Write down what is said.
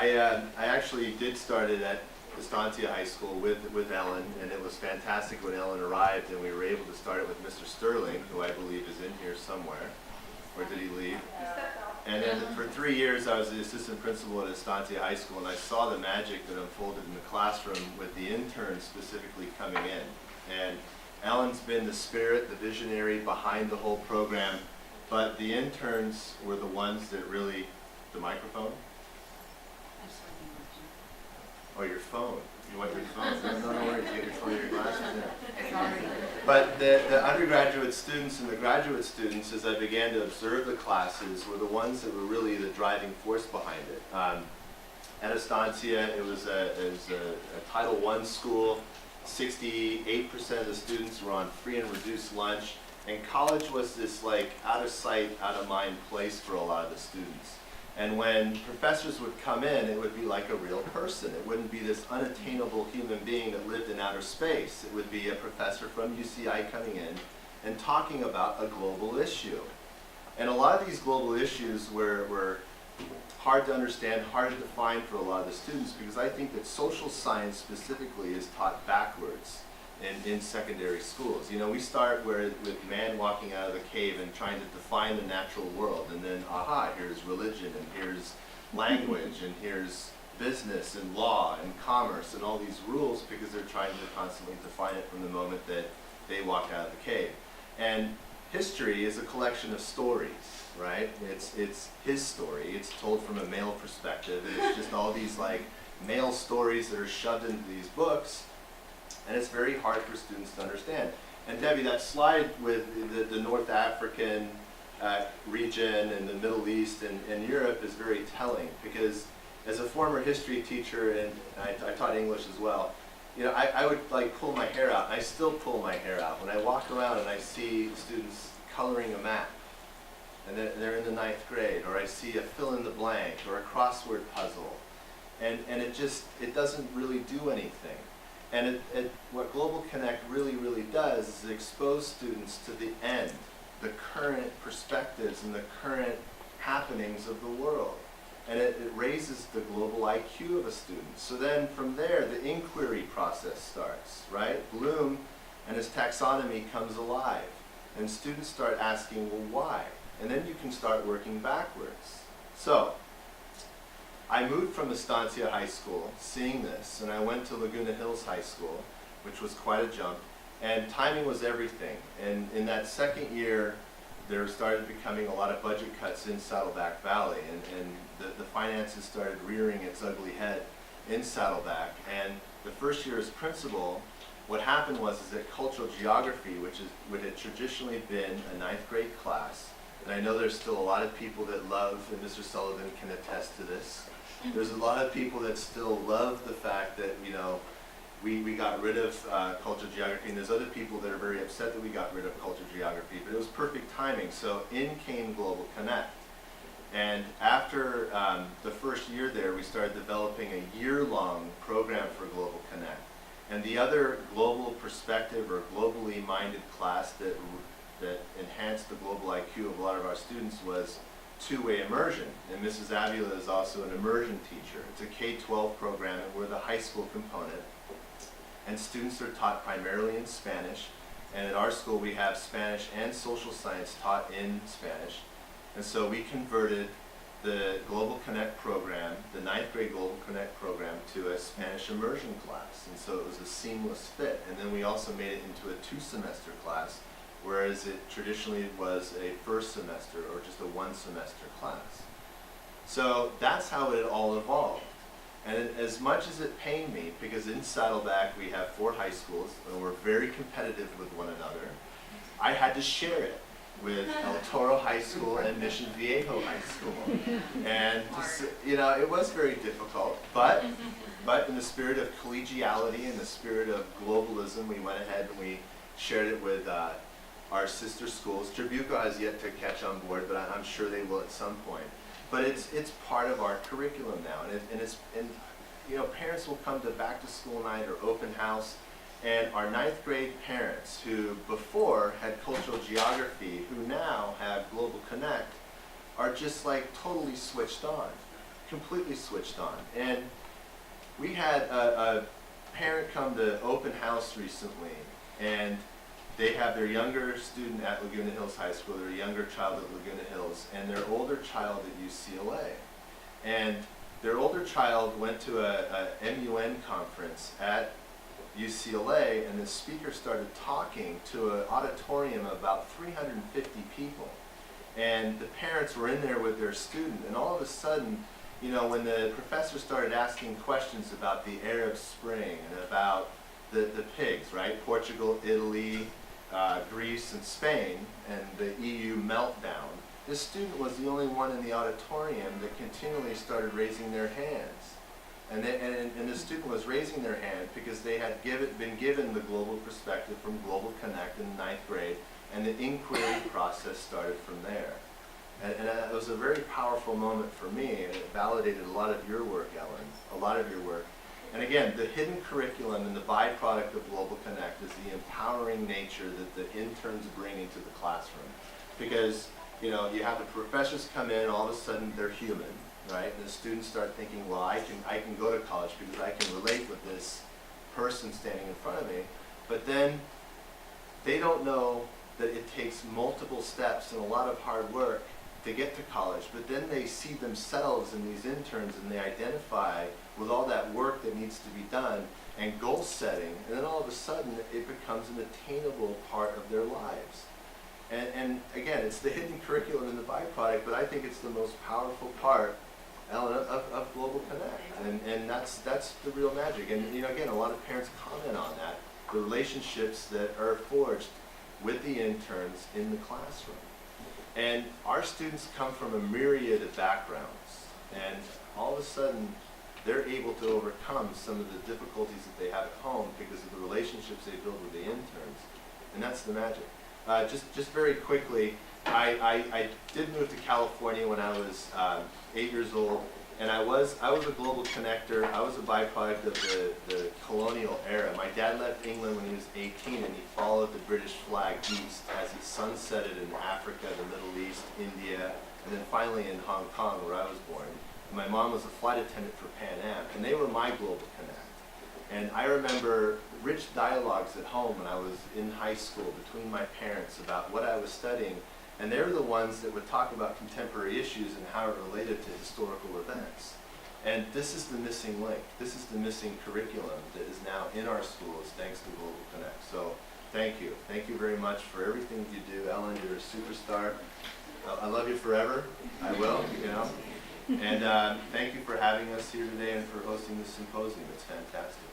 I actually did start it at Estancia High School with Ellen, and it was fantastic when Ellen arrived, and we were able to start it with Mr. Sterling, who I believe is in here somewhere. Or did he leave? And then for 3 years I was the assistant principal at Estancia High School, and I saw the magic that unfolded in the classroom with the interns specifically coming in. And Ellen's been the spirit, the visionary behind the whole program, but the interns were the ones that really, the microphone? Oh, your phone. You want your phone? No, no worries. You get your phone or your glasses. Yeah. But the undergraduate students and the graduate students, as I began to observe the classes, were the ones that were really the driving force behind it. At Estancia, it was a Title I school. 68% of the students were on free and reduced lunch. And college was this like out of sight, out of mind place for a lot of the students. And when professors would come in, it would be like a real person. It wouldn't be this unattainable human being that lived in outer space. It would be a professor from UCI coming in and talking about a global issue. And a lot of these global issues were hard to understand, hard to define for a lot of the students, because I think that social science specifically is taught backwards in secondary schools. You know, we start with man walking out of the cave and trying to define the natural world, and then, aha, here's religion, and here's language, and here's business, and law, and commerce, and all these rules, because they're trying to constantly define it from the moment that they walk out of the cave. And history is a collection of stories, right? It's his story. It's told from a male perspective, and it's just all these like male stories that are shoved into these books. And it's very hard for students to understand. And Debbie, that slide with the North African region and the Middle East and Europe is very telling, because as a former history teacher, and I taught English as well, you know, I would like pull my hair out, and I still pull my hair out when I walk around and I see students coloring a map, and they're in the 9th grade, or I see a fill in the blank or a crossword puzzle, and it doesn't really do anything. And what GlobalConnect really does is it expose students to the end, the current perspectives and the current happenings of the world. And it raises the global IQ of a student. So then from there, the inquiry process starts, right? Bloom and his taxonomy comes alive. And students start asking, well, why? And then you can start working backwards. So I moved from Estancia High School, seeing this, and I went to Laguna Hills High School, which was quite a jump, and timing was everything. And in that second year, there started becoming a lot of budget cuts in Saddleback Valley, and the finances started rearing its ugly head in Saddleback. And the first year as principal, what happened was that cultural geography, which had traditionally been a 9th grade class, and I know there's still a lot of people that love, and Mr. Sullivan can attest to this, there's a lot of people that still love the fact that, you know, we got rid of cultural geography, and there's other people that are very upset that we got rid of cultural geography, but it was perfect timing. So in came GlobalConnect. And after the first year there, we started developing a year-long program for GlobalConnect. And the other global perspective or globally minded class that enhanced the global IQ of a lot of our students was two-way immersion. And Mrs. Avila is also an immersion teacher. It's a K-12 program, and we're the high school component. And students are taught primarily in Spanish. And at our school, we have Spanish and social science taught in Spanish. And so we converted the GlobalConnect program, the 9th grade GlobalConnect program, to a Spanish immersion class. And so it was a seamless fit. And then we also made it into a 2-semester class, whereas it traditionally was a first semester or just a 1-semester class. So that's how it all evolved. And as much as it pained me, because in Saddleback we have 4 high schools and we're very competitive with one another, I had to share it with El Toro High School and Mission Viejo High School. And you know, it was very difficult, but in the spirit of collegiality and the spirit of globalism, we went ahead and we shared it with our sister schools. Trabuco has yet to catch on board, but I'm sure they will at some point. But it's part of our curriculum now, and you know, parents will come to back to school night or open house, and our 9th grade parents who before had cultural geography, who now have GlobalConnect, are just like totally switched on, completely switched on. And we had a parent come to open house recently, and they have their younger student at Laguna Hills High School, their younger child at Laguna Hills, and their older child at UCLA. And their older child went to a MUN conference at UCLA, and the speaker started talking to an auditorium of about 350 people. And the parents were in there with their student, and all of a sudden, you know, when the professor started asking questions about the Arab Spring and about the pigs, right? Portugal, Italy, Greece, and Spain, and the EU meltdown, this student was the only one in the auditorium that continually started raising their hands. And the student was raising their hand because they had been given the global perspective from GlobalConnect in the 9th grade, and the inquiry process started from there. And it was a very powerful moment for me, and it validated a lot of your work, Ellen, a lot of your work. And again, the hidden curriculum and the byproduct of GlobalConnect is the empowering nature that the interns bring into the classroom. Because, you know, you have the professors come in, all of a sudden they're human, right? And the students start thinking, well, I can go to college because I can relate with this person standing in front of me. But then they don't know that it takes multiple steps and a lot of hard work to get to college, but then they see themselves in these interns and they identify with all that work that needs to be done and goal setting, and then all of a sudden it becomes an attainable part of their lives. And again, it's the hidden curriculum and the byproduct, but I think it's the most powerful part, Ellen, of GlobalConnect, and that's the real magic. And you know, again, a lot of parents comment on that, the relationships that are forged with the interns in the classroom. And our students come from a myriad of backgrounds, and all of a sudden they're able to overcome some of the difficulties that they have at home because of the relationships they build with the interns, and that's the magic. Just very quickly, I did move to California when I was 8 years old, and I was a global connector. I was a byproduct of the colonial era. My dad left England when he was 18, and he followed the British flag east as it sunsetted in Africa, the Middle East, India, and then finally in Hong Kong, where I was born. And my mom was a flight attendant for Pan Am, and they were my global connect. And I remember rich dialogues at home when I was in high school between my parents about what I was studying. And they were the ones that would talk about contemporary issues and how it related to historical events. And this is the missing link. This is the missing curriculum that is now in our schools thanks to GlobalConnect. So thank you. Thank you very much for everything you do. Ellen, you're a superstar. I love you forever. I will, you know. And thank you for having us here today and for hosting this symposium. It's fantastic.